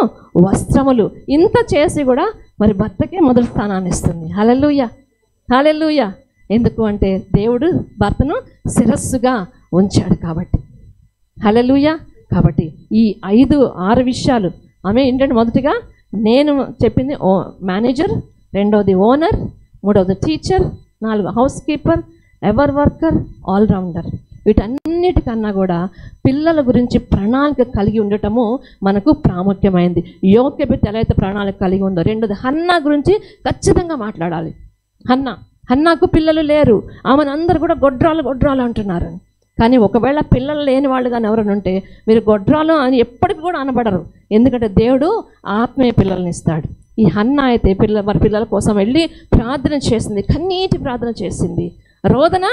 వస్త్రములు. ఇంత చేసి కూడా మరి భర్తకే మొదటి స్థానాన్ని ఇస్తుంది. హల్లెలూయా. ఎందుకు అంటే దేవుడు భర్తను శిరస్సుగా ఉంచాడు కాబట్టి. హల్లెలూయా. కాబట్టి ఈ 5-6 విషయాలు ఆమె ఏంటంటే, మొదటిగా నేను చెప్పింది మేనేజర్, రెండవది ఓనర్, మూడవది teacher, 4 house keeper, ever worker, allrounder. వీటన్నిటికన్నా కూడా పిల్లల గురించి ప్రణాళిక కలిగి ఉండటము మనకు ప్రాముఖ్యమైంది. యోక్యబెత్ ఎలా అయితే ప్రణాళిక కలిగి ఉందో. రెండోది హన్నా గురించి ఖచ్చితంగా మాట్లాడాలి. హన్నాకు పిల్లలు లేరు, ఆమెను అందరూ కూడా గొడ్రాలు అంటున్నారు. కానీ ఒకవేళ పిల్లలు లేని వాళ్ళు కానీ ఎవరైనా ఉంటే మీరు గొడ్రాలు అని ఎప్పటికి కూడా అనబడరు. ఎందుకంటే దేవుడు ఆత్మీయ పిల్లల్ని ఇస్తాడు. ఈ హన్నా అయితే పిల్లల కోసం వెళ్ళి ప్రార్థన చేసింది, కన్నీటి ప్రార్థన చేసింది, రోదన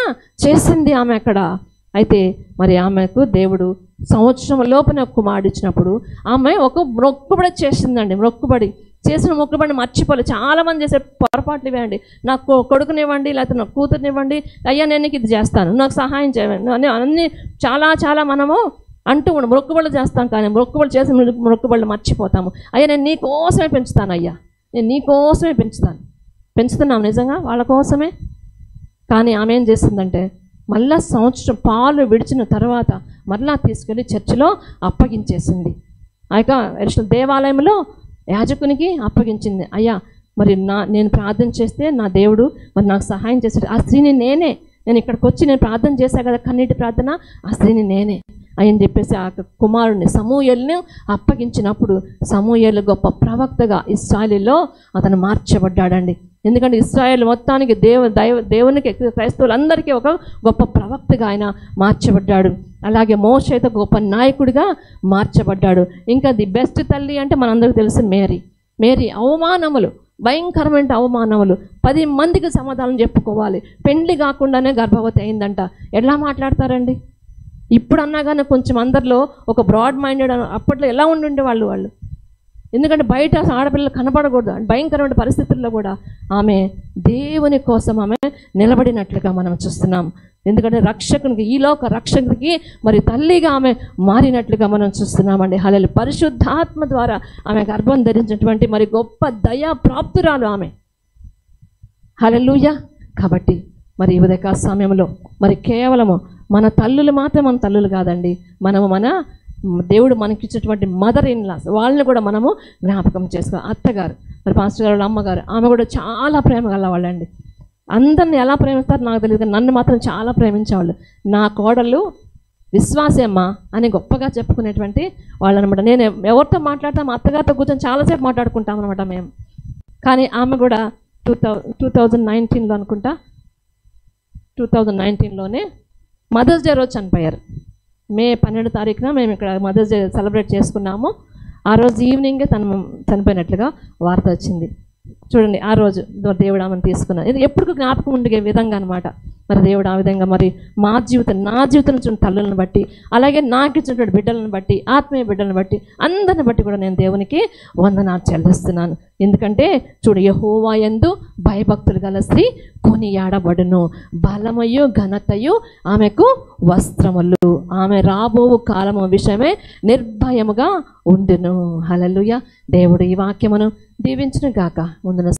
చేసింది ఆమె అక్కడ. అయితే మరి ఆమెకు దేవుడు సంవత్సరం లోపల కుమారుడు ఇచ్చినప్పుడు ఆమె ఒక మొక్కుబడి చేసిందండి. చేసిన మొక్కుబడి మర్చిపోలేదు. చాలామంది చేసే పొరపాట్లు ఇవ్వండి. నాకు కొడుకునివ్వండి, లేకపోతే నాకు కూతురునివ్వండి, అయ్యా నేను ఇది చేస్తాను, నాకు సహాయం చేయండి అని అన్నీ చాలా మనము అంటూ ఉండు మొక్కుబడులు చేస్తాం. కానీ మొక్కుబడులు చేసి మొక్కుబడులు మర్చిపోతాము. అయ్యా నేను నీ కోసమే పెంచుతాను, అయ్యా నేను నీ కోసమే పెంచుతున్నాం నిజంగా వాళ్ళ కోసమే. కానీ ఆమె ఏం చేసిందంటే మళ్ళా సంవత్సరం పాలు విడిచిన తర్వాత మళ్ళా తీసుకెళ్ళి చర్చిలో అప్పగించేసింది. ఆ యొక్క దేవాలయంలో యాజకునికి అప్పగించింది. అయ్యా మరి నేను ప్రార్థన చేస్తే నా దేవుడు మరి నాకు సహాయం చేశాడు. ఆ స్త్రీని నేను ఇక్కడికి వచ్చి నేను ప్రార్థన చేశాను కదా, కన్నీటి ప్రార్థన, ఆ స్త్రీని నేనే అని చెప్పేసి ఆ కుమారుడిని సమూయేలుని అప్పగించినప్పుడు సమూయేలు గొప్ప ప్రవక్తగా ఇశ్రాయేలులో అతను మార్చబడ్డాడండి. ఎందుకంటే ఇశ్రాయేల్ మొత్తానికి దేవునికి క్రైస్తవులందరికీ ఒక గొప్ప ప్రవక్తగా ఆయన మార్చబడ్డాడు. అలాగే మోషే అయితే గొప్ప నాయకుడిగా మార్చబడ్డాడు. ఇంకా ది బెస్ట్ తల్లి అంటే మనందరికీ తెలుసు మేరీ అవమానములు, భయంకరమైన అవమానములు, 10 మందికి సమాధానం చెప్పుకోవాలి, పెండ్లి కాకుండానే గర్భవతి అయిందంట. ఎలా మాట్లాడతారండి? ఇప్పుడు అన్నా కానీ కొంచెం అందరిలో ఒక బ్రాడ్ మైండెడ్ అప్పట్లో ఎలా ఉండే వాళ్ళు. ఎందుకంటే బయట ఆడపిల్లలు కనబడకూడదు భయంకరమైన పరిస్థితుల్లో కూడా ఆమె దేవుని కోసం ఆమె నిలబడినట్లుగా మనం చూస్తున్నాం. ఎందుకంటే రక్షకునికి, ఈ లోక రక్షకునికి మరి తల్లిగా ఆమె మారినట్లుగా మనం చూస్తున్నామండి. హల్లెలూయా. పరిశుద్ధాత్మ ద్వారా ఆమె గర్భం ధరించినటువంటి మరి గొప్ప దయా ప్రాప్తురాలు ఆమె. హల్లెలూయా. కాబట్టి మరి ఈ ఉదయకాల సమయంలో మరి కేవలము మన తల్లులు మాత్రం మన తల్లులు కాదండి, మనము మన దేవుడు మనకిచ్చినటువంటి మదర్ ఇన్ లాస్ వాళ్ళని కూడా మనము జ్ఞాపకం చేసుకోవాలి. అత్తగారు మరి పాస్టర్ గారు అమ్మగారు, ఆమె కూడా చాలా ప్రేమ గల వాళ్ళండి. అందరిని ఎలా ప్రేమిస్తారో నాకు తెలియదు, కానీ నన్ను మాత్రం చాలా ప్రేమించేవాళ్ళు. నా కోడలు విశ్వాసమ్మ అని గొప్పగా చెప్పుకునేటువంటి వాళ్ళు అనమాట. నేను ఎవరితో మాట్లాడతా మా అత్తగారితో కూర్చొని చాలాసేపు మాట్లాడుకుంటాం అనమాట మేము. కానీ ఆమె కూడా 2019లో అనుకుంటా, 2019లోనే మదర్స్ డే రోజు చనిపోయారు. మే 12 తారీఖున మేము ఇక్కడ మదర్స్ డే సెలబ్రేట్ చేసుకున్నాము. ఆ రోజు ఈవినింగే తను చనిపోయినట్లుగా వార్త వచ్చింది. చూడండి, ఆ రోజు దేవుడు ఆమెను తీసుకున్నారు. ఇది ఎప్పుడు జ్ఞాపకం ఉండే విధంగా అనమాట. మరి దేవుడు ఆ విధంగా మరి నా జీవితం చూడండి, తల్లులను బట్టి, అలాగే నాకు ఇచ్చినటువంటి బిడ్డలను బట్టి, ఆత్మీయ బిడ్డలను బట్టి, అందరిని బట్టి కూడా నేను దేవునికి వందనాలు చెల్లిస్తున్నాను. ఎందుకంటే చూడు, యెహోవా యందు భయభక్తులు గల స్త్రీ కొనియాడబడును, బలమయు ఘనతయు ఆమెకు వస్త్రములు, ఆమె రాబోవు కాలము విషయమే నిర్భయముగా ఉండును. హల్లెలూయా. దేవుడు ఈ వాక్యమును దీవించును గాక. ముందున